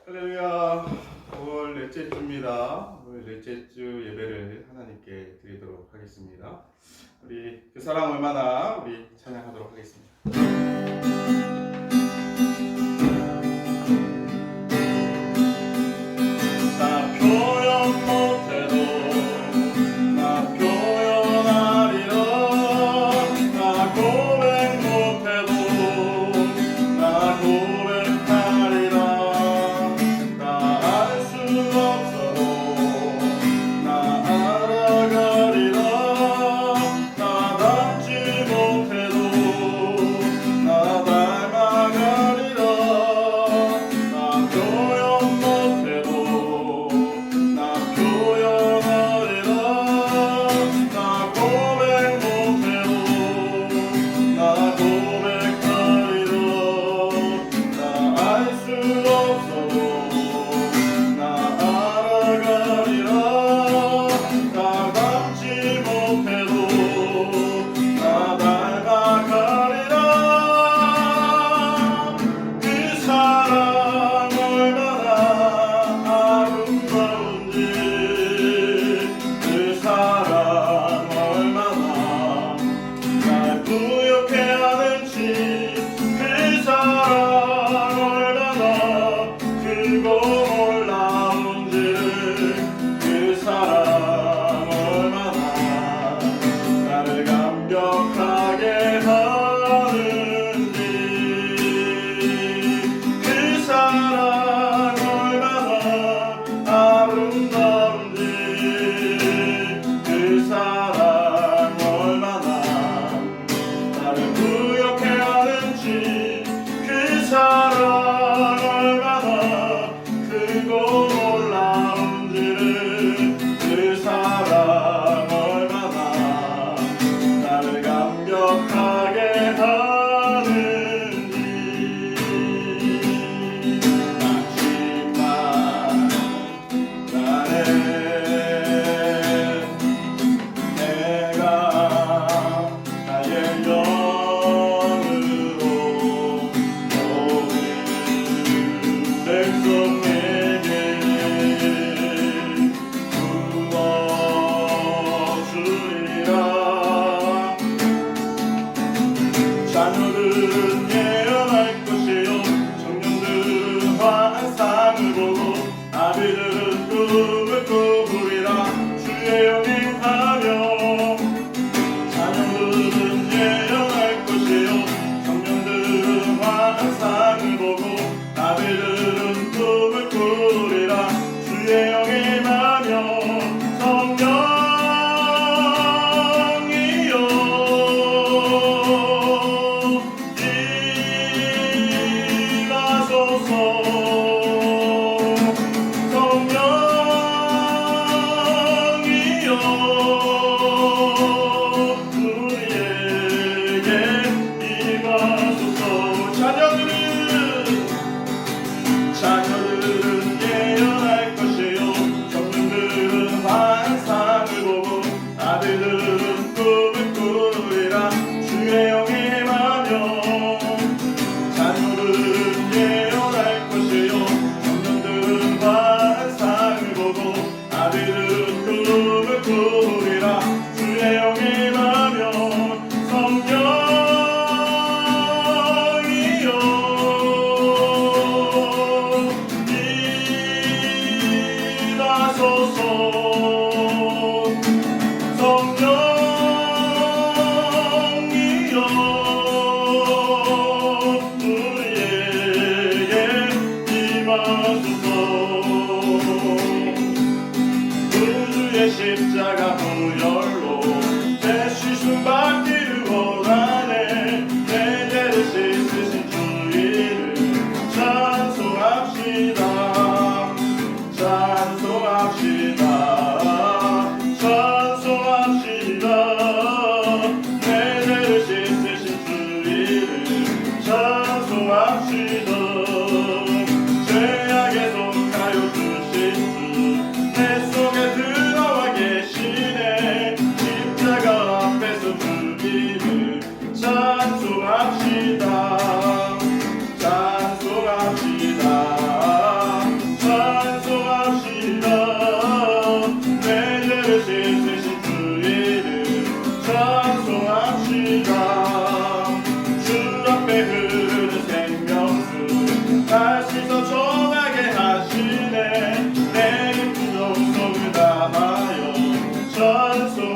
할렐루야. 5월 넷째 주입니다. 오늘 넷째 주 예배를 하나님께 드리도록 하겠습니다. 우리 그 사랑 얼마나 우리 찬양하도록 하겠습니다. 나 표현 못해도 나 표현하리라. 나 고백 못해도 나 고백하리라. 나 알 수 없어도 나 알아가리라. 나 닮지 못해도 나 닮아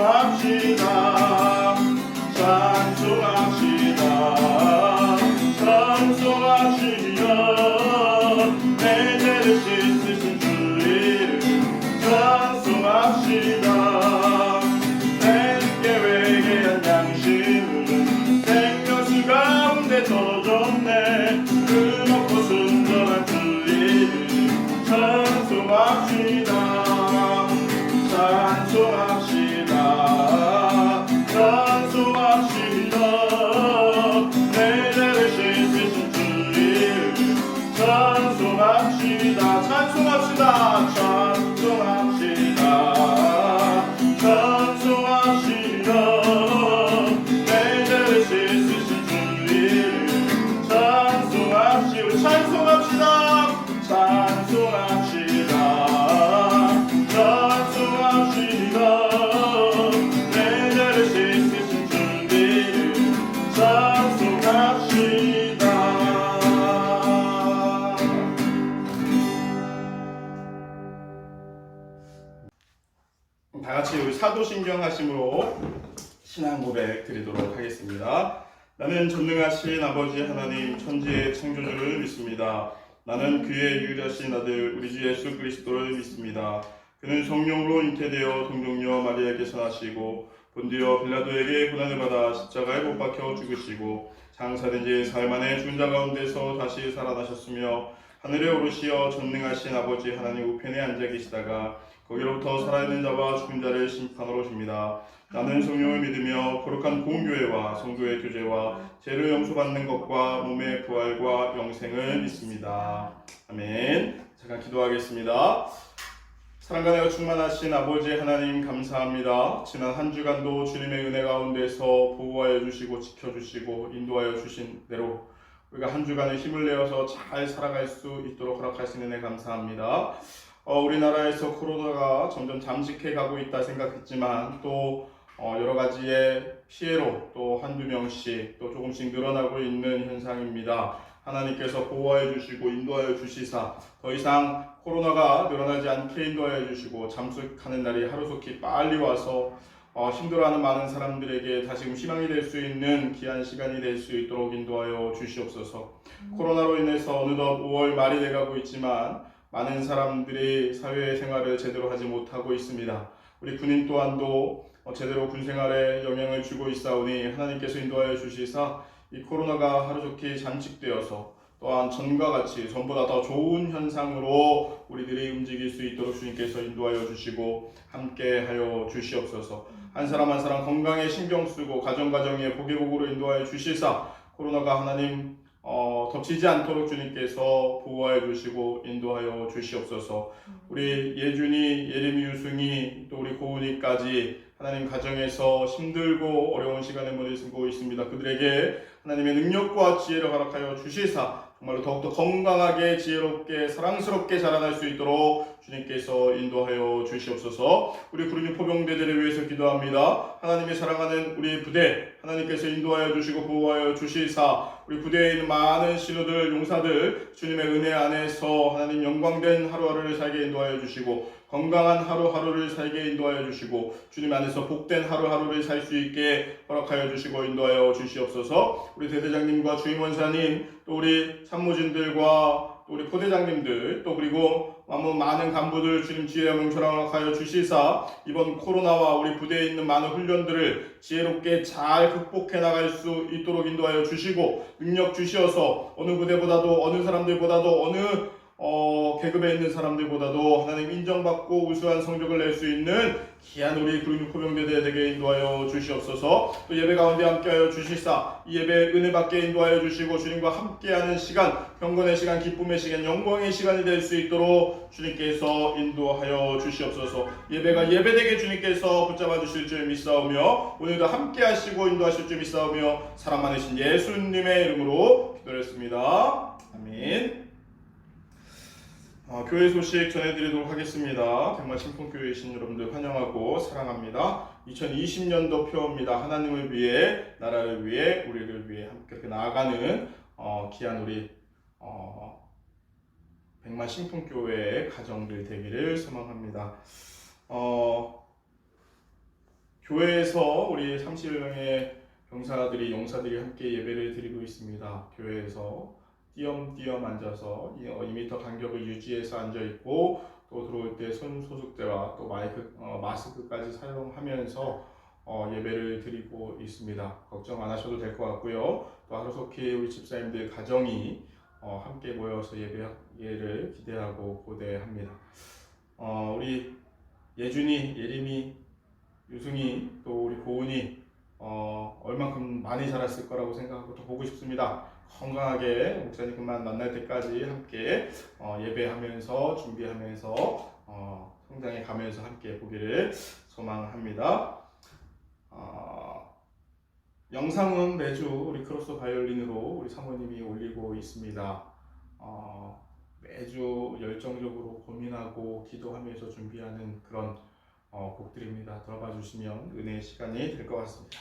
찬송합시다. 찬송합시다. 찬송합시다. 내 죄를 씻으신 주의 이름 찬송합시다. 내게 회개한 양심은 생명수 가운데 터졌네. 그 높고 순전한 주의 이름 찬송합시다. 찬송합시다. 찬송합시다. 내 죄를 씻으신 주의 이름 찬송합시다. 찬송합시다. 찬송합시다. 찬송합시다. 내 죄를 씻으신 주의 이름 찬송합시다. 찬송합시다. 찬송합시다. 찬송합시다. 내 죄를 씻으신 주의 이름 찬송합시다. 다 같이 우리 사도신경 하심으로 신앙 고백 드리도록 하겠습니다. 나는 전능하신 아버지 하나님 천지의 창조주를 믿습니다. 나는 그의 유일하신 아들 우리 주 예수 그리스도를 믿습니다. 그는 성령으로 잉태되어 동정녀 마리아에게서 나시고 본디오 빌라도에게 고난을 받아 십자가에 못 박혀 죽으시고 장사된 지 사흘 만에 죽은 자 가운데서 다시 살아나셨으며 하늘에 오르시어 전능하신 아버지 하나님 우편에 앉아 계시다가 거기로부터 살아있는 자와 죽은 자를 심판하러 오십니다. 나는 성령을 믿으며 거룩한 공교회와 성도의 교제와 죄를 용서받는 것과 몸의 부활과 영생을 믿습니다. 아멘. 잠깐 기도하겠습니다. 사랑과 내가 충만하신 아버지 하나님 감사합니다. 지난 한 주간도 주님의 은혜 가운데서 보호하여 주시고 지켜주시고 인도하여 주신 대로 우리가 한 주간에 힘을 내어서 잘 살아갈 수 있도록 허락하신 은혜 감사합니다. 우리나라에서 코로나가 점점 잠식해 가고 있다 생각했지만 또 여러 가지의 피해로 또 한두 명씩 또 조금씩 늘어나고 있는 현상입니다. 하나님께서 보호하여 주시고 인도하여 주시사 더 이상 코로나가 늘어나지 않게 인도하여 주시고 잠식하는 날이 하루속히 빨리 와서 힘들어하는 많은 사람들에게 다시금 희망이 될 수 있는 귀한 시간이 될 수 있도록 인도하여 주시옵소서. 코로나로 인해서 어느덧 5월 말이 돼가고 있지만 많은 사람들이 사회생활을 제대로 하지 못하고 있습니다. 우리 군인 또한도 제대로 군생활에 영향을 주고 있사오니 하나님께서 인도하여 주시사 이 코로나가 하루속히 잠식되어서 또한 전과 같이 전보다 더 좋은 현상으로 우리들이 움직일 수 있도록 주님께서 인도하여 주시고 함께하여 주시옵소서. 한 사람 한 사람 건강에 신경 쓰고 가정에 복으로 인도하여 주시사 코로나가 하나님 덮치지 않도록 주님께서 보호하여 주시고 인도하여 주시옵소서. 우리 예준이, 예림이, 유승이 또 우리 고은이까지 하나님 가정에서 힘들고 어려운 시간을 보내고 있습니다. 그들에게 하나님의 능력과 지혜를 허락하여 주시사 정말로 더욱더 건강하게 지혜롭게 사랑스럽게 자라날 수 있도록 주님께서 인도하여 주시옵소서. 우리 구름이 포병대들을 위해서 기도합니다. 하나님의 사랑하는 우리 부대 하나님께서 인도하여 주시고 보호하여 주시사 우리 부대에 있는 많은 신우들 용사들 주님의 은혜 안에서 하나님 영광된 하루하루를 살게 인도하여 주시고 건강한 하루하루를 살게 인도하여 주시고 주님 안에서 복된 하루하루를 살 수 있게 허락하여 주시고 인도하여 주시옵소서. 우리 대대장님과 주임원사님 또 우리 참모진들과 또 우리 포대장님들 또 그리고 많은 간부들 주님 지혜와 명철을 허락하여 주시사 이번 코로나와 우리 부대에 있는 많은 훈련들을 지혜롭게 잘 극복해 나갈 수 있도록 인도하여 주시고 능력 주시어서 어느 부대보다도 어느 사람들보다도 어느 계급에 있는 사람들보다도 하나님 인정받고 우수한 성적을 낼 수 있는 귀한 우리 구름 포병대들에게 인도하여 주시옵소서. 또 예배 가운데 함께하여 주시사 이 예배 은혜 받게 인도하여 주시고 주님과 함께하는 시간 경건의 시간 기쁨의 시간 영광의 시간이 될 수 있도록 주님께서 인도하여 주시옵소서. 예배가 예배되게 주님께서 붙잡아 주실 줄 믿사오며 오늘도 함께하시고 인도하실 줄 믿사오며 사랑 많으신 예수님의 이름으로 기도했습니다. 아멘. 교회 소식 전해드리도록 하겠습니다. 백만 신풍교회이신 여러분들 환영하고 사랑합니다. 2020년도 표입니다. 하나님을 위해, 나라를 위해, 우리를 위해 함께 나아가는 귀한 우리 백만 신풍교회의 가정들 되기를 소망합니다. 교회에서 우리 30명의 병사들이 용사들이 함께 예배를 드리고 있습니다. 교회에서 띄엄띄엄 앉아서 2m 간격을 유지해서 앉아 있고 또 들어올 때 손 소독제와 또 마스크까지 사용하면서 예배를 드리고 있습니다. 걱정 안 하셔도 될 것 같고요. 또 하루속히 우리 집사님들 가정이 함께 모여서 예배를 기대하고 고대합니다. 우리 예준이, 예림이, 유승이 또 우리 고은이 얼만큼 많이 자랐을 거라고 생각하고 또 보고 싶습니다. 건강하게 목사님 그만 만날 때까지 함께 예배하면서 준비하면서 성장해 가면서 함께 보기를 소망합니다. 영상은 매주 우리 크로스 바이올린으로 우리 사모님이 올리고 있습니다. 매주 열정적으로 고민하고 기도하면서 준비하는 그런 곡들입니다. 들어봐 주시면 은혜의 시간이 될 것 같습니다.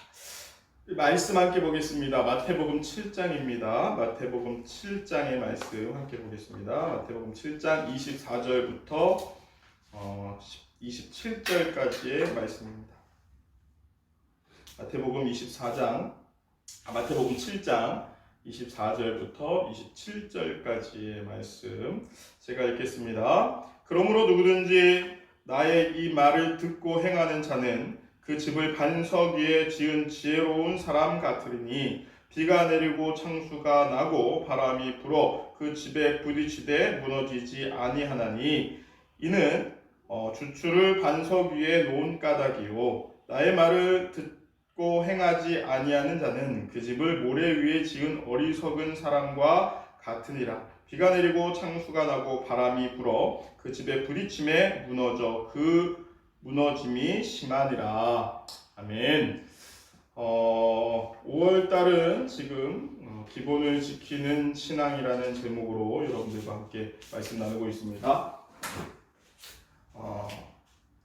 말씀 함께 보겠습니다. 마태복음 7장입니다. 마태복음 7장의 말씀 함께 보겠습니다. 마태복음 7장 24절부터 27절까지의 말씀입니다. 마태복음 7장 24절부터 27절까지의 말씀 제가 읽겠습니다. 그러므로 누구든지 나의 이 말을 듣고 행하는 자는 그 집을 반석 위에 지은 지혜로운 사람 같으리니 비가 내리고 창수가 나고 바람이 불어 그 집에 부딪히되 무너지지 아니하나니 이는 주추를 반석 위에 놓은 까닭이요 나의 말을 듣고 행하지 아니하는 자는 그 집을 모래 위에 지은 어리석은 사람과 같으니라. 비가 내리고 창수가 나고 바람이 불어 그 집에 부딪힘에 무너져 그 무너짐이 심하니라. 아멘. 5월달은 지금 기본을 지키는 신앙이라는 제목으로 여러분들과 함께 말씀 나누고 있습니다.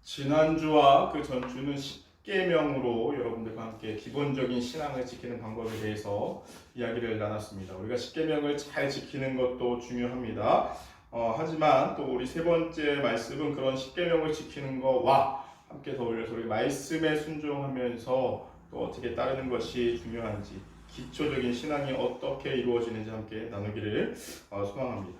지난주와 그 전주는 10계명으로 여러분들과 함께 기본적인 신앙을 지키는 방법에 대해서 이야기를 나눴습니다. 우리가 10계명을 잘 지키는 것도 중요합니다. 하지만 또 우리 세 번째 말씀은 그런 10계명을 지키는 것과 함께 더불어서 우리 말씀에 순종하면서 또 어떻게 따르는 것이 중요한지 기초적인 신앙이 어떻게 이루어지는지 함께 나누기를 소망합니다.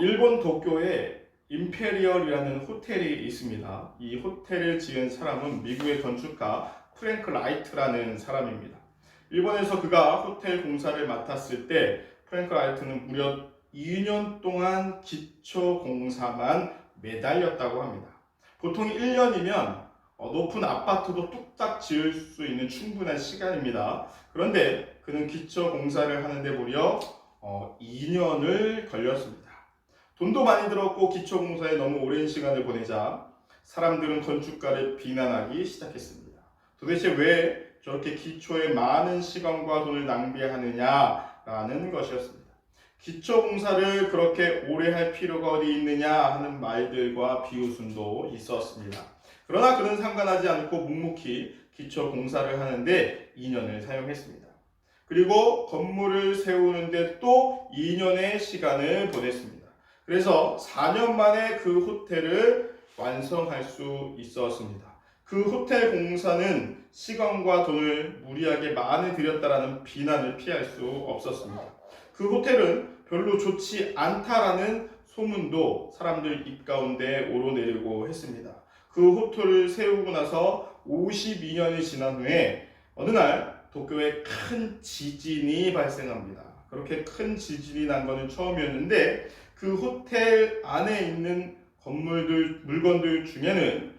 일본 도쿄에 임페리얼이라는 호텔이 있습니다. 이 호텔을 지은 사람은 미국의 건축가 프랭크 라이트라는 사람입니다. 일본에서 그가 호텔 공사를 맡았을 때 프랭크 라이트는 무려 2년 동안 기초 공사만 매달렸다고 합니다. 보통 1년이면 높은 아파트도 뚝딱 지을 수 있는 충분한 시간입니다. 그런데 그는 기초 공사를 하는데 무려 2년을 걸렸습니다. 돈도 많이 들었고 기초 공사에 너무 오랜 시간을 보내자 사람들은 건축가를 비난하기 시작했습니다. 도대체 왜 저렇게 기초에 많은 시간과 돈을 낭비하느냐라는 것이었습니다. 기초 공사를 그렇게 오래 할 필요가 어디 있느냐 하는 말들과 비웃음도 있었습니다. 그러나 그는 상관하지 않고 묵묵히 기초 공사를 하는데 2년을 사용했습니다. 그리고 건물을 세우는데 또 2년의 시간을 보냈습니다. 그래서 4년 만에 그 호텔을 완성할 수 있었습니다. 그 호텔 공사는 시간과 돈을 무리하게 많이 들였다라는 비난을 피할 수 없었습니다. 그 호텔은 별로 좋지 않다라는 소문도 사람들 입 가운데 오르내리고 했습니다. 그 호텔을 세우고 나서 52년이 지난 후에 어느 날 도쿄에 큰 지진이 발생합니다. 그렇게 큰 지진이 난 것은 처음이었는데 그 호텔 안에 있는 물건들 중에는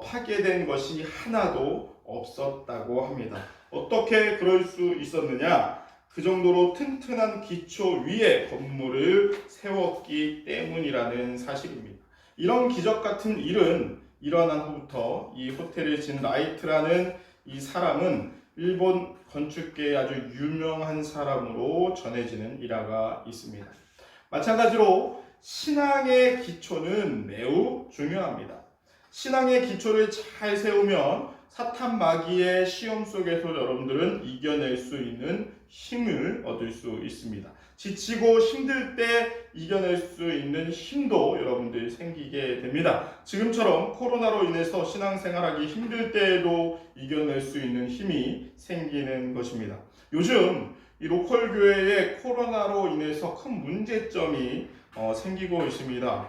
파괴된 것이 하나도 없었다고 합니다. 어떻게 그럴 수 있었느냐? 그 정도로 튼튼한 기초 위에 건물을 세웠기 때문이라는 사실입니다. 이런 기적 같은 일은 일어난 후부터 이 호텔을 지은 라이트라는 이 사람은 일본 건축계의 아주 유명한 사람으로 전해지는 일화가 있습니다. 마찬가지로 신앙의 기초는 매우 중요합니다. 신앙의 기초를 잘 세우면 사탄 마귀의 시험 속에서 여러분들은 이겨낼 수 있는 힘을 얻을 수 있습니다. 지치고 힘들 때 이겨낼 수 있는 힘도 여러분들이 생기게 됩니다. 지금처럼 코로나로 인해서 신앙생활하기 힘들 때에도 이겨낼 수 있는 힘이 생기는 것입니다. 요즘 이 로컬 교회에 코로나로 인해서 큰 문제점이 생기고 있습니다.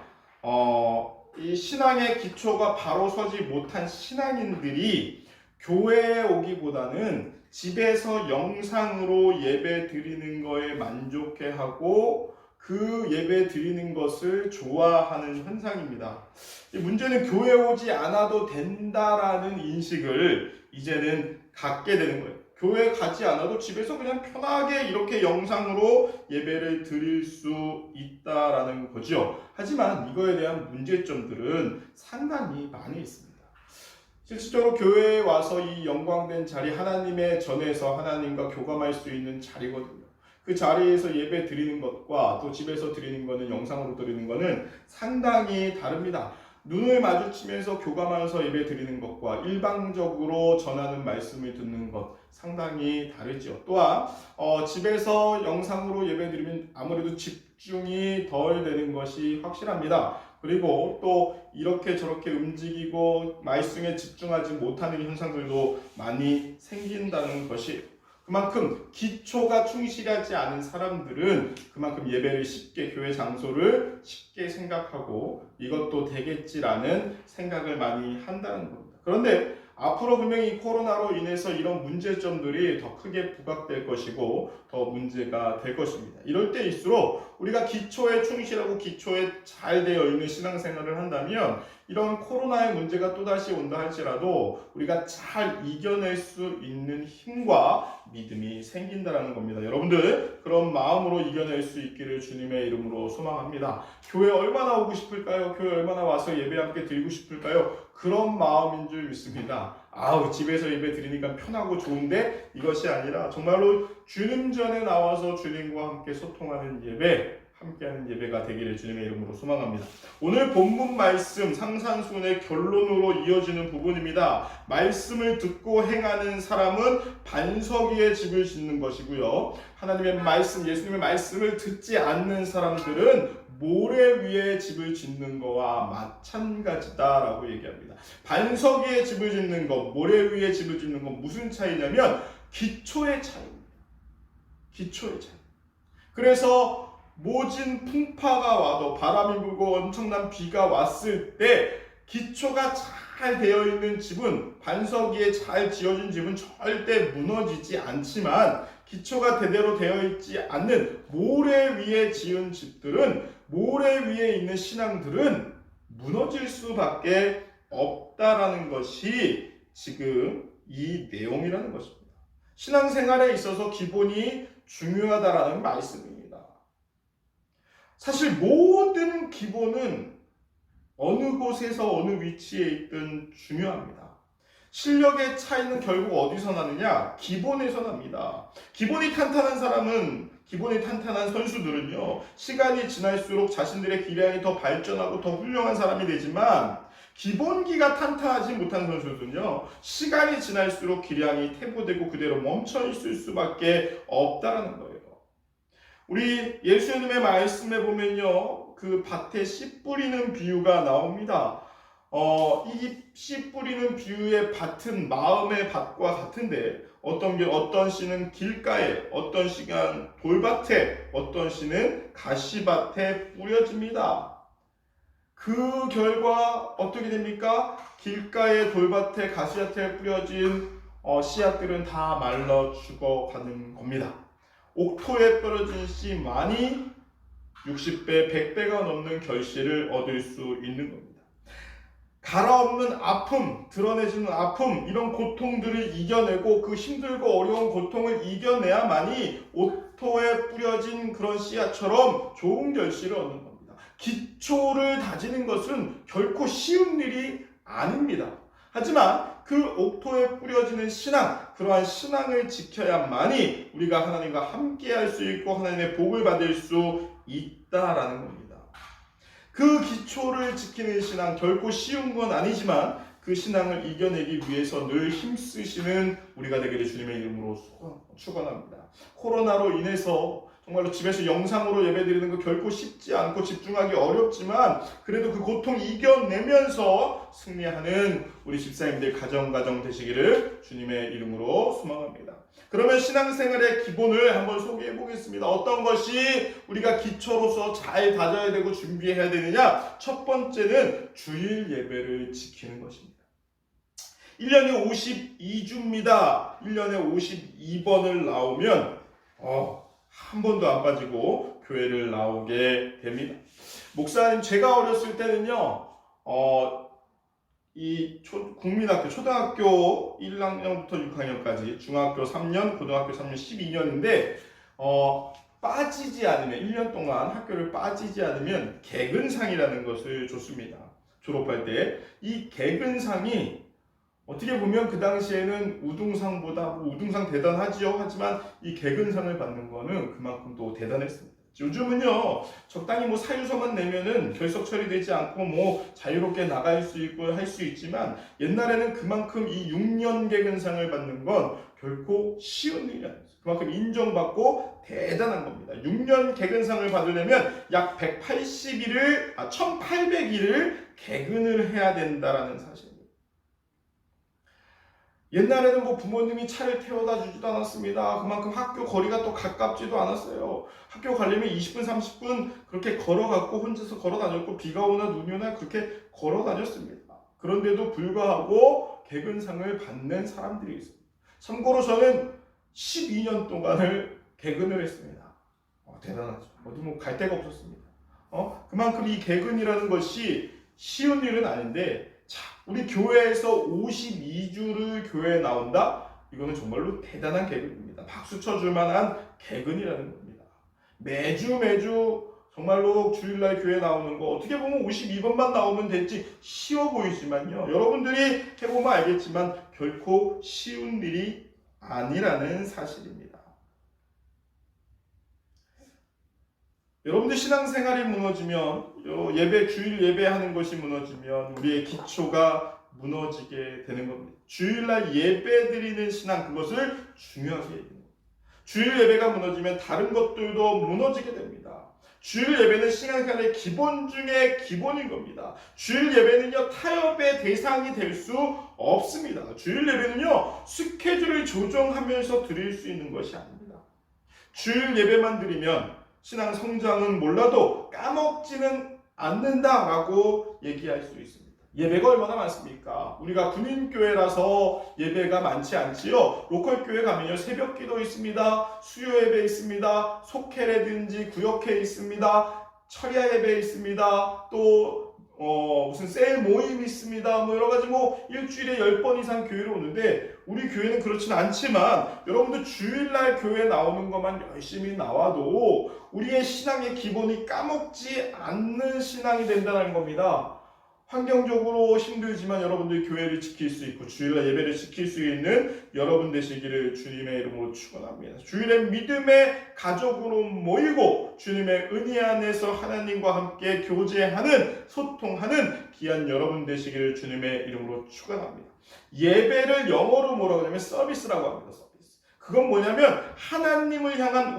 이 신앙의 기초가 바로 서지 못한 신앙인들이 교회에 오기보다는 집에서 영상으로 예배 드리는 거에 만족해하고 그 예배 드리는 것을 좋아하는 현상입니다. 이 문제는 교회 오지 않아도 된다라는 인식을 이제는 갖게 되는 거예요. 교회 가지 않아도 집에서 그냥 편하게 이렇게 영상으로 예배를 드릴 수 있다라는 거죠. 하지만 이거에 대한 문제점들은 상당히 많이 있습니다. 실질적으로 교회에 와서 이 영광된 자리, 하나님의 전에서 하나님과 교감할 수 있는 자리거든요. 그 자리에서 예배 드리는 것과 또 집에서 드리는 것은, 영상으로 드리는 것은 상당히 다릅니다. 눈을 마주치면서 교감하면서 예배 드리는 것과 일방적으로 전하는 말씀을 듣는 것 상당히 다르죠. 또한 집에서 영상으로 예배 드리면 아무래도 집중이 덜 되는 것이 확실합니다. 그리고 또 이렇게 저렇게 움직이고 말씀에 집중하지 못하는 현상들도 많이 생긴다는 것이, 그만큼 기초가 충실하지 않은 사람들은 그만큼 예배를 쉽게, 교회 장소를 쉽게 생각하고 이것도 되겠지라는 생각을 많이 한다는 겁니다. 그런데 앞으로 분명히 코로나로 인해서 이런 문제점들이 더 크게 부각될 것이고 더 문제가 될 것입니다. 이럴 때일수록 우리가 기초에 충실하고 기초에 잘 되어 있는 신앙생활을 한다면 이런 코로나의 문제가 또다시 온다 할지라도 우리가 잘 이겨낼 수 있는 힘과 믿음이 생긴다는 겁니다. 여러분들 그런 마음으로 이겨낼 수 있기를 주님의 이름으로 소망합니다. 교회 얼마나 오고 싶을까요? 교회 얼마나 와서 예배 함께 드리고 싶을까요? 그런 마음인 줄 믿습니다. 집에서 예배 드리니까 편하고 좋은데, 이것이 아니라 정말로 주님 전에 나와서 주님과 함께 소통하는 예배, 함께하는 예배가 되기를 주님의 이름으로 소망합니다. 오늘 본문 말씀 상산순의 결론으로 이어지는 부분입니다. 말씀을 듣고 행하는 사람은 반석 위에 집을 짓는 것이고요. 하나님의 말씀, 예수님의 말씀을 듣지 않는 사람들은 모래 위에 집을 짓는 거와 마찬가지다라고 얘기합니다. 반석 위에 집을 짓는 것, 모래 위에 집을 짓는 것, 무슨 차이냐면 기초의 차이입니다. 기초의 차이. 그래서 모진 풍파가 와도, 바람이 불고 엄청난 비가 왔을 때 기초가 잘 되어 있는 집은, 반석 위에 잘 지어진 집은 절대 무너지지 않지만, 기초가 제대로 되어 있지 않는 모래 위에 지은 집들은, 모래 위에 있는 신앙들은 무너질 수밖에 없다라는 것이 지금 이 내용이라는 것입니다. 신앙생활에 있어서 기본이 중요하다라는 말씀입니다. 사실 모든 기본은 어느 곳에서 어느 위치에 있든 중요합니다. 실력의 차이는 결국 어디서 나느냐? 기본에서 납니다. 기본이 탄탄한 사람은, 기본이 탄탄한 선수들은요, 시간이 지날수록 자신들의 기량이 더 발전하고 더 훌륭한 사람이 되지만, 기본기가 탄탄하지 못한 선수들은요, 시간이 지날수록 기량이 퇴보되고 그대로 멈춰 있을 수밖에 없다는 거예요. 우리 예수님의 말씀에 보면요, 그 밭에 씨 뿌리는 비유가 나옵니다. 이 씨 뿌리는 비유의 밭은 마음의 밭과 같은데, 어떤 씨는 길가에, 어떤 씨는 돌밭에, 어떤 씨는 가시밭에 뿌려집니다. 그 결과 어떻게 됩니까? 길가에, 돌밭에, 가시밭에 뿌려진 씨앗들은 다 말라 죽어가는 겁니다. 옥토에 떨어진 씨만이 60배, 100배가 넘는 결실을 얻을 수 있는 겁니다. 갈아엎는 아픔, 드러내지는 아픔, 이런 고통들을 이겨내고 그 힘들고 어려운 고통을 이겨내야만이 옥토에 뿌려진 그런 씨앗처럼 좋은 결실을 얻는 겁니다. 기초를 다지는 것은 결코 쉬운 일이 아닙니다. 하지만 그 옥토에 뿌려지는 신앙, 그러한 신앙을 지켜야만이 우리가 하나님과 함께 할 수 있고 하나님의 복을 받을 수 있다라는 겁니다. 그 기초를 지키는 신앙, 결코 쉬운 건 아니지만 그 신앙을 이겨내기 위해서 늘 힘쓰시는 우리가 되기를 주님의 이름으로 축원합니다. 코로나로 인해서 정말로 집에서 영상으로 예배드리는 거 결코 쉽지 않고 집중하기 어렵지만 그래도 그 고통 이겨내면서 승리하는 우리 집사님들 가정 되시기를 주님의 이름으로 소망합니다. 그러면 신앙생활의 기본을 한번 소개해 보겠습니다. 어떤 것이 우리가 기초로서 잘 다져야 되고 준비해야 되느냐? 첫 번째는 주일 예배를 지키는 것입니다. 1년에 52주입니다. 1년에 52번을 나오면 한 번도 안 빠지고 교회를 나오게 됩니다. 목사님, 제가 어렸을 때는요, 국민학교, 초등학교 1학년부터 6학년까지, 중학교 3년, 고등학교 3년 12년인데, 빠지지 않으면, 1년 동안 학교를 빠지지 않으면 개근상이라는 것을 줬습니다. 졸업할 때. 이 개근상이 어떻게 보면 그 당시에는 우등상보다 우등상 대단하지요. 하지만 이 개근상을 받는 거는 그만큼 또 대단했습니다. 요즘은요, 적당히 사유서만 내면은 결석 처리되지 않고 자유롭게 나갈 수 있고 할 수 있지만 옛날에는 그만큼 이 6년 개근상을 받는 건 결코 쉬운 일이 아니었어요. 그만큼 인정받고 대단한 겁니다. 6년 개근상을 받으려면 약 1800일을 개근을 해야 된다라는 사실입니다. 옛날에는 부모님이 차를 태워다 주지도 않았습니다. 그만큼 학교 거리가 또 가깝지도 않았어요. 학교 가려면 20분, 30분 그렇게 걸어갔고 혼자서 걸어 다녔고 비가 오나 눈이 오나 그렇게 걸어 다녔습니다. 그런데도 불구하고 개근상을 받는 사람들이 있습니다. 참고로 저는 12년 동안을 개근을 했습니다. 대단하죠. 어디 갈 데가 없었습니다. 그만큼 이 개근이라는 것이 쉬운 일은 아닌데 우리 교회에서 52주를 교회에 나온다? 이거는 정말로 대단한 개근입니다. 박수 쳐줄 만한 개근이라는 겁니다. 매주 정말로 주일날 교회 나오는 거 어떻게 보면 52번만 나오면 될지 쉬워 보이지만요. 여러분들이 해보면 알겠지만 결코 쉬운 일이 아니라는 사실입니다. 여러분들 신앙생활이 무너지면 주일 예배하는 것이 무너지면 우리의 기초가 무너지게 되는 겁니다. 주일날 예배드리는 신앙 그것을 중요하게 여깁니다. 주일 예배가 무너지면 다른 것들도 무너지게 됩니다. 주일 예배는 신앙생활의 기본 중에 기본인 겁니다. 주일 예배는요 타협의 대상이 될 수 없습니다. 주일 예배는요 스케줄을 조정하면서 드릴 수 있는 것이 아닙니다. 주일 예배만 드리면 신앙 성장은 몰라도 까먹지는 않는다라고 얘기할 수 있습니다. 예배가 얼마나 많습니까? 우리가 군인교회라서 예배가 많지 않지요. 로컬교회 가면요 새벽 기도 있습니다. 수요 예배 있습니다. 속회라든지 구역회 있습니다. 철야 예배 있습니다. 또 무슨 셀 모임 있습니다. 여러 가지 일주일에 10번 이상 교회를 오는데 우리 교회는 그렇지는 않지만 여러분들 주일날 교회 나오는 것만 열심히 나와도 우리의 신앙의 기본이 까먹지 않는 신앙이 된다는 겁니다. 환경적으로 힘들지만 여러분들 교회를 지킬 수 있고 주일날 예배를 지킬 수 있는 여러분 되시기를 주님의 이름으로 축원합니다. 주일에 믿음의 가족으로 모이고 주님의 은혜 안에서 하나님과 함께 교제하는 소통하는 귀한 여러분 되시기를 주님의 이름으로 축원합니다. 예배를 영어로 뭐라고 하냐면 서비스라고 합니다. 서비스. 그건 뭐냐면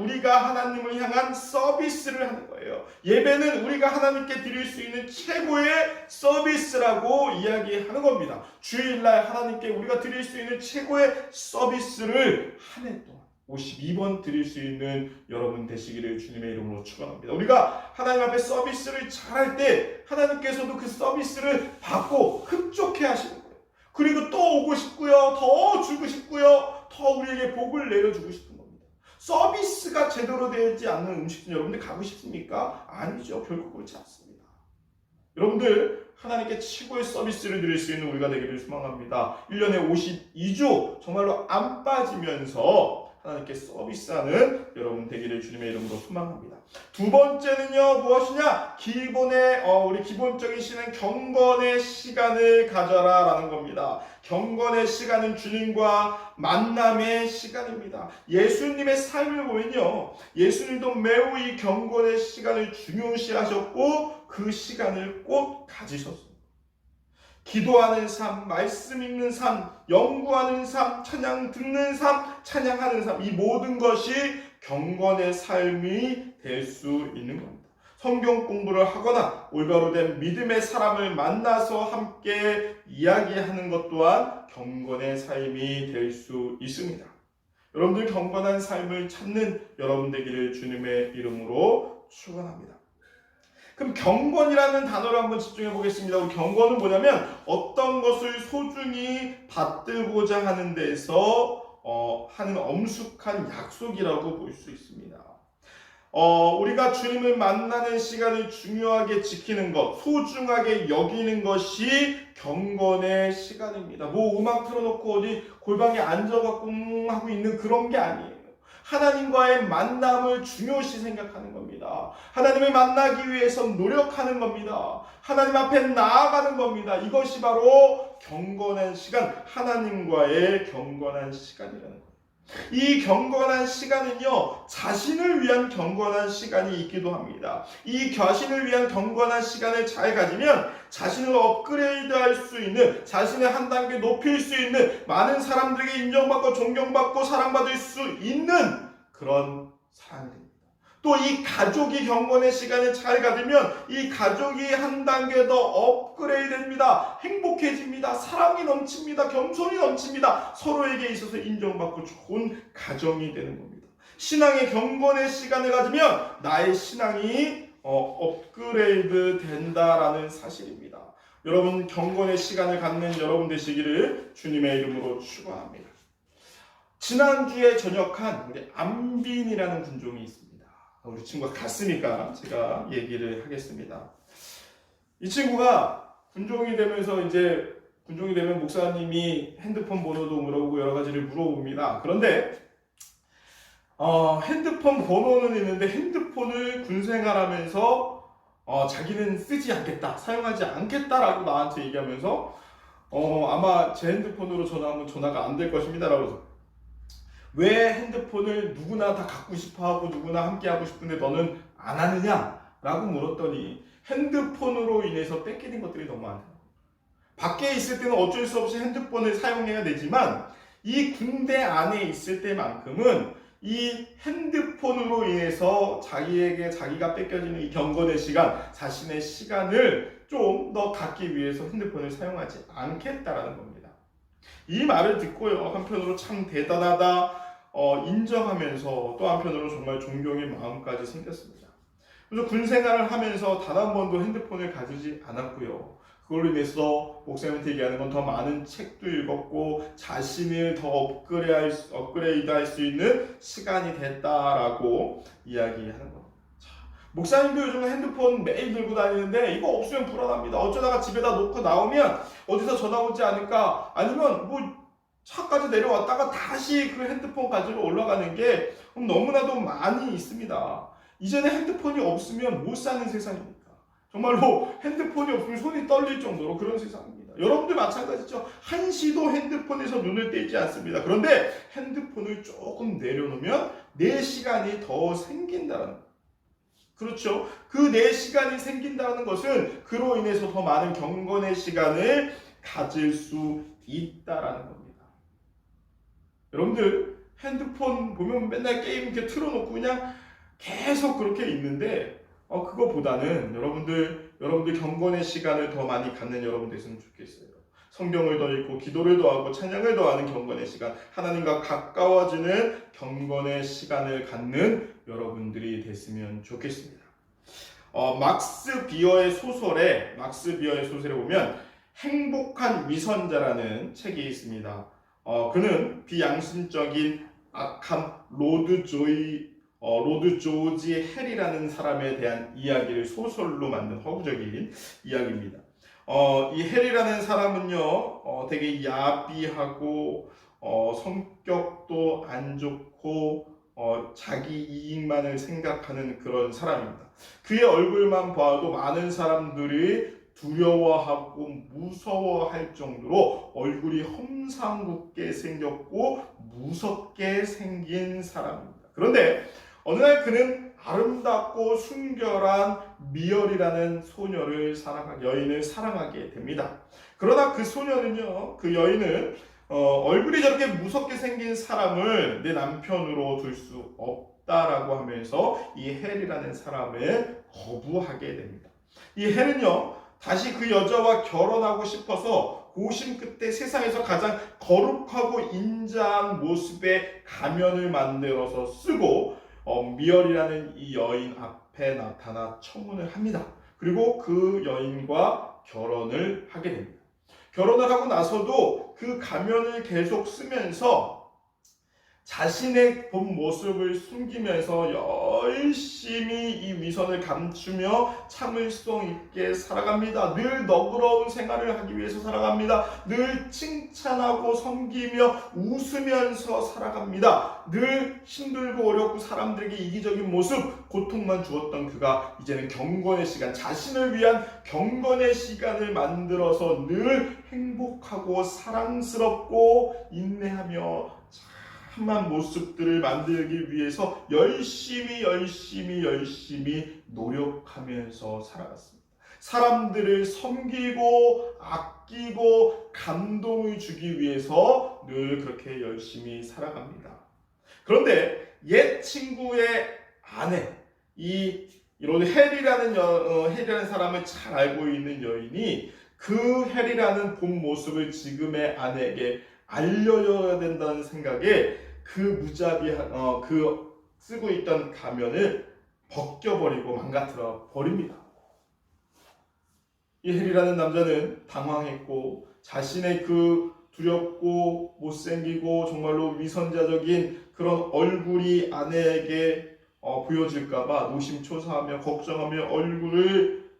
우리가 하나님을 향한 서비스를 하는 거예요. 예배는 우리가 하나님께 드릴 수 있는 최고의 서비스라고 이야기하는 겁니다. 주일날 하나님께 우리가 드릴 수 있는 최고의 서비스를 한 해 동안 52번 드릴 수 있는 여러분 되시기를 주님의 이름으로 축원합니다. 우리가 하나님 앞에 서비스를 잘할 때 하나님께서도 그 서비스를 받고 흡족해 하시는 거예요. 그리고 또 오고 싶고요. 더 주고 싶고요. 더 우리에게 복을 내려주고 싶은 겁니다. 서비스가 제대로 되지 않는 음식점 여러분들 가고 싶습니까? 아니죠. 결코 그렇지 않습니다. 여러분들 하나님께 최고의 서비스를 드릴 수 있는 우리가 되기를 소망합니다. 1년에 52주 정말로 안 빠지면서 하나님께 서비스하는 여러분 되기를 주님의 이름으로 소망합니다. 두 번째는요 무엇이냐? 우리 기본적인 신은 경건의 시간을 가져라 라는 겁니다. 경건의 시간은 주님과 만남의 시간입니다. 예수님의 삶을 보면요 예수님도 매우 이 경건의 시간을 중요시 하셨고 그 시간을 꼭 가지셨습니다. 기도하는 삶, 말씀 읽는 삶, 연구하는 삶, 찬양 듣는 삶, 찬양하는 삶, 이 모든 것이 경건의 삶이 될 수 있는 겁니다. 성경 공부를 하거나 올바로 된 믿음의 사람을 만나서 함께 이야기하는 것 또한 경건의 삶이 될 수 있습니다. 여러분들 경건한 삶을 찾는 여러분 되기를 주님의 이름으로 축원합니다. 그럼 경건이라는 단어를 한번 집중해 보겠습니다. 우리 경건은 뭐냐면 어떤 것을 소중히 받들고자 하는 데서 하는 엄숙한 약속이라고 볼 수 있습니다. 우리가 주님을 만나는 시간을 중요하게 지키는 것, 소중하게 여기는 것이 경건의 시간입니다. 뭐 음악 틀어놓고 어디 골방에 앉아갖고 하고 있는 그런 게 아니에요. 하나님과의 만남을 중요시 생각하는 겁니다. 하나님을 만나기 위해서 노력하는 겁니다. 하나님 앞에 나아가는 겁니다. 이것이 바로 경건한 시간, 하나님과의 경건한 시간이라는 거예요. 이 경건한 시간은요, 자신을 위한 경건한 시간이 있기도 합니다. 이 자신을 위한 경건한 시간을 잘 가지면 자신을 업그레이드할 수 있는, 자신을 한 단계 높일 수 있는, 많은 사람들에게 인정받고 존경받고 사랑받을 수 있는 그런 사람이 됩니다. 또 이 가족이 경건의 시간을 잘 가지면 이 가족이 한 단계 더 업그레이드됩니다. 행복해집니다. 사랑이 넘칩니다. 겸손이 넘칩니다. 서로에게 있어서 인정받고 좋은 가정이 되는 겁니다. 신앙의 경건의 시간을 가지면 나의 신앙이 업그레이드 된다라는 사실입니다. 여러분 경건의 시간을 갖는 여러분 되시기를 주님의 이름으로 축원합니다. 지난주에 전역한 우리 안빈이라는 군종이 있습니다. 우리 친구가 갔으니까 제가 얘기를 하겠습니다. 이 친구가 군종이 되면서 이제 군종이 되면 목사님이 핸드폰 번호도 물어보고 여러 가지를 물어봅니다. 그런데 핸드폰 번호는 있는데 핸드폰을 군생활하면서 자기는 쓰지 않겠다, 사용하지 않겠다라고 나한테 얘기하면서 아마 제 핸드폰으로 전화하면 전화가 안 될 것입니다 라고. 왜 핸드폰을 누구나 다 갖고 싶어하고 누구나 함께 하고 싶은데 너는 안 하느냐? 라고 물었더니 핸드폰으로 인해서 뺏기는 것들이 너무 많다. 밖에 있을 때는 어쩔 수 없이 핸드폰을 사용해야 되지만 이 군대 안에 있을 때만큼은 이 핸드폰으로 인해서 자기가 뺏겨지는 이 경건의 시간, 자신의 시간을 좀 더 갖기 위해서 핸드폰을 사용하지 않겠다라는 겁니다. 이 말을 듣고요, 한편으로 참 대단하다 인정하면서 또 한편으로 정말 존경의 마음까지 생겼습니다. 그래서 군 생활을 하면서 단 한 번도 핸드폰을 가지지 않았고요. 그걸로 인해서 목사님한테 얘기하는 건 더 많은 책도 읽었고 자신을 더 업그레이드할 수 있는 시간이 됐다라고 이야기하는 겁니다. 목사님도 요즘은 핸드폰 매일 들고 다니는데 이거 없으면 불안합니다. 어쩌다가 집에다 놓고 나오면 어디서 전화 오지 않을까, 아니면 뭐 차까지 내려왔다가 다시 그 핸드폰 가지고 올라가는 게 너무나도 많이 있습니다. 이제는 핸드폰이 없으면 못 사는 세상입니까? 정말로 핸드폰이 없으면 손이 떨릴 정도로 그런 세상입니다. 여러분들 마찬가지죠. 한시도 핸드폰에서 눈을 떼지 않습니다. 그런데 핸드폰을 조금 내려놓으면 내 시간이 더 생긴다는 거예요. 그렇죠. 그 내 시간이 생긴다는 것은 그로 인해서 더 많은 경건의 시간을 가질 수 있다라는 겁니다. 여러분들 핸드폰 보면 맨날 게임 이렇게 틀어놓고 그냥 계속 그렇게 있는데 그거보다는 여러분들 경건의 시간을 더 많이 갖는 여러분 됐으면 좋겠어요. 성경을 더 읽고 기도를 더 하고 찬양을 더 하는 경건의 시간, 하나님과 가까워지는 경건의 시간을 갖는 여러분들이 됐으면 좋겠습니다. 막스 비어의 소설에 보면 행복한 위선자라는 책이 있습니다. 그는 비양심적인 악한 로드 조지 헬이라는 사람에 대한 이야기를 소설로 만든 허구적인 이야기입니다. 이 헬이라는 사람은요, 되게 야비하고 성격도 안 좋고 자기 이익만을 생각하는 그런 사람입니다. 그의 얼굴만 봐도 많은 사람들이 두려워하고 무서워할 정도로 얼굴이 험상궂게 생겼고 무섭게 생긴 사람입니다. 그런데 어느 날 그는 아름답고 순결한 미열이라는 여인을 사랑하게 됩니다. 그러나 그 소녀는요, 그 여인은 얼굴이 저렇게 무섭게 생긴 사람을 내 남편으로 둘 수 없다라고 하면서 이 헬이라는 사람을 거부하게 됩니다. 이 헬은요, 다시 그 여자와 결혼하고 싶어서 고심 끝에 세상에서 가장 거룩하고 인자한 모습의 가면을 만들어서 쓰고 미열이라는 이 여인 앞에 나타나 청혼을 합니다. 그리고 그 여인과 결혼을 하게 됩니다. 결혼을 하고 나서도 그 가면을 계속 쓰면서 자신의 본 모습을 숨기면서 열심히 이 위선을 감추며 참을성 있게 살아갑니다. 늘 너그러운 생활을 하기 위해서 살아갑니다. 늘 칭찬하고 섬기며 웃으면서 살아갑니다. 늘 힘들고 어렵고 사람들에게 이기적인 모습, 고통만 주었던 그가 이제는 경건의 시간, 자신을 위한 경건의 시간을 만들어서 늘 행복하고 사랑스럽고 인내하며 참한 모습들을 만들기 위해서 열심히 노력하면서 살아갔습니다. 사람들을 섬기고 아끼고 감동을 주기 위해서 늘 그렇게 열심히 살아갑니다. 그런데 옛 친구의 아내, 이런 헬이라는 사람을 잘 알고 있는 여인이 그 헬이라는 본 모습을 지금의 아내에게 알려줘야 된다는 생각에 그 쓰고 있던 가면을 벗겨버리고 망가뜨려 버립니다. 이 헬이라는 남자는 당황했고 자신의 그 두렵고 못생기고 정말로 위선자적인 그런 얼굴이 아내에게 보여질까봐 노심초사하며 걱정하며 얼굴을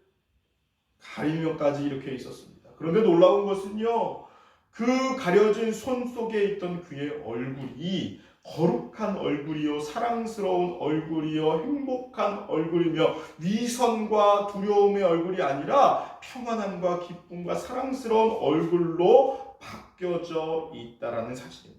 가리며까지 이렇게 있었습니다. 그런데 놀라운 것은요, 그 가려진 손 속에 있던 그의 얼굴이 거룩한 얼굴이요, 사랑스러운 얼굴이요, 행복한 얼굴이며 위선과 두려움의 얼굴이 아니라 평안함과 기쁨과 사랑스러운 얼굴로 바뀌어져 있다라는 사실입니다.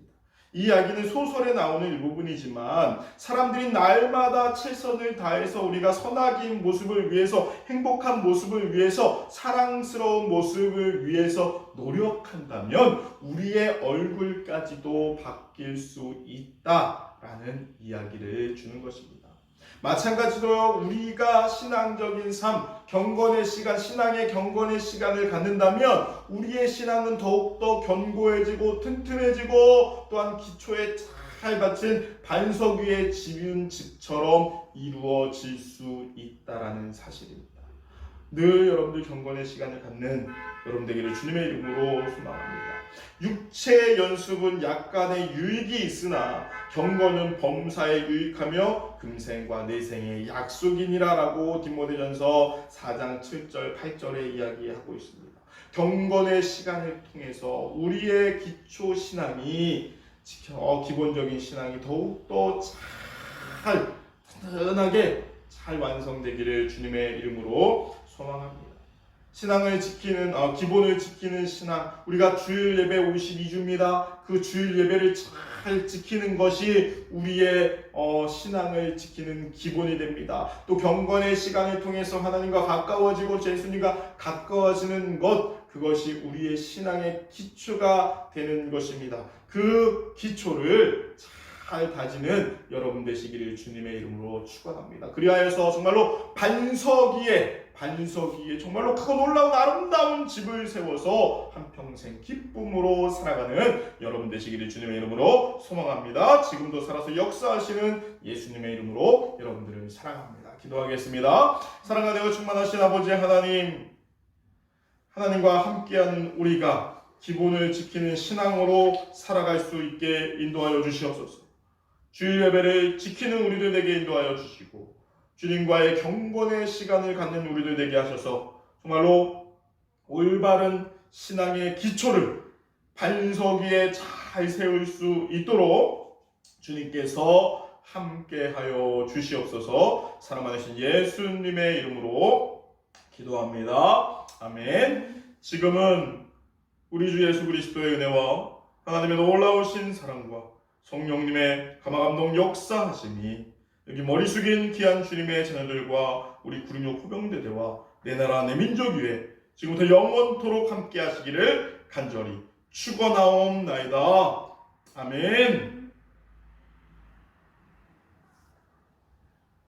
이 이야기는 소설에 나오는 일부분이지만 사람들이 날마다 최선을 다해서 우리가 선악인 모습을 위해서, 행복한 모습을 위해서, 사랑스러운 모습을 위해서 노력한다면 우리의 얼굴까지도 바뀔 수 있다라는 이야기를 주는 것입니다. 마찬가지로 우리가 신앙적인 삶, 경건의 시간, 신앙의 경건의 시간을 갖는다면 우리의 신앙은 더욱더 견고해지고 튼튼해지고 또한 기초에 잘 받친 반석 위에 지은 집처럼 이루어질 수 있다라는 사실입니다. 늘 여러분들 경건의 시간을 갖는 여러분 되기를 주님의 이름으로 소망합니다. 육체의 연습은 약간의 유익이 있으나 경건은 범사에 유익하며 금생과 내생의 약속이니라라고 디모데전서 4장 7절 8절에 이야기하고 있습니다. 경건의 시간을 통해서 우리의 기초 신앙이 기본적인 신앙이 더욱더 잘 튼튼하게 잘 완성되기를 주님의 이름으로 소망합니다. 신앙을 지키는 기본을 지키는 신앙, 우리가 주일 예배 52주입니다. 그 주일 예배를 잘 지키는 것이 우리의 신앙을 지키는 기본이 됩니다. 또 경건의 시간을 통해서 하나님과 가까워지고 예수님과 가까워지는 것, 그것이 우리의 신앙의 기초가 되는 것입니다. 그 기초를 잘 다지는 여러분 되시기를 주님의 이름으로 축원합니다. 그리하여서 정말로 반석 위에 정말로 크고 놀라운 아름다운 집을 세워서 한평생 기쁨으로 살아가는 여러분 되시기를 주님의 이름으로 소망합니다. 지금도 살아서 역사하시는 예수님의 이름으로 여러분들을 사랑합니다. 기도하겠습니다. 사랑하되어 충만하신 아버지 하나님과 함께하는 우리가 기본을 지키는 신앙으로 살아갈 수 있게 인도하여 주시옵소서. 주일 예배를 지키는 우리들 되게 인도하여 주시고 주님과의 경건의 시간을 갖는 우리들 되게 하셔서 정말로 올바른 신앙의 기초를 반석 위에 잘 세울 수 있도록 주님께서 함께하여 주시옵소서. 사랑 많으신 예수님의 이름으로 기도합니다. 아멘. 지금은 우리 주 예수 그리스도의 은혜와 하나님의 놀라우신 사랑과 성령님의 감화감동 역사하심이 여기 머리 숙인 귀한 주님의 자녀들과 우리 구룡역 호병대대와 내 나라 내 민족 위에 지금부터 영원토록 함께 하시기를 간절히 축원하옵나이다. 아멘.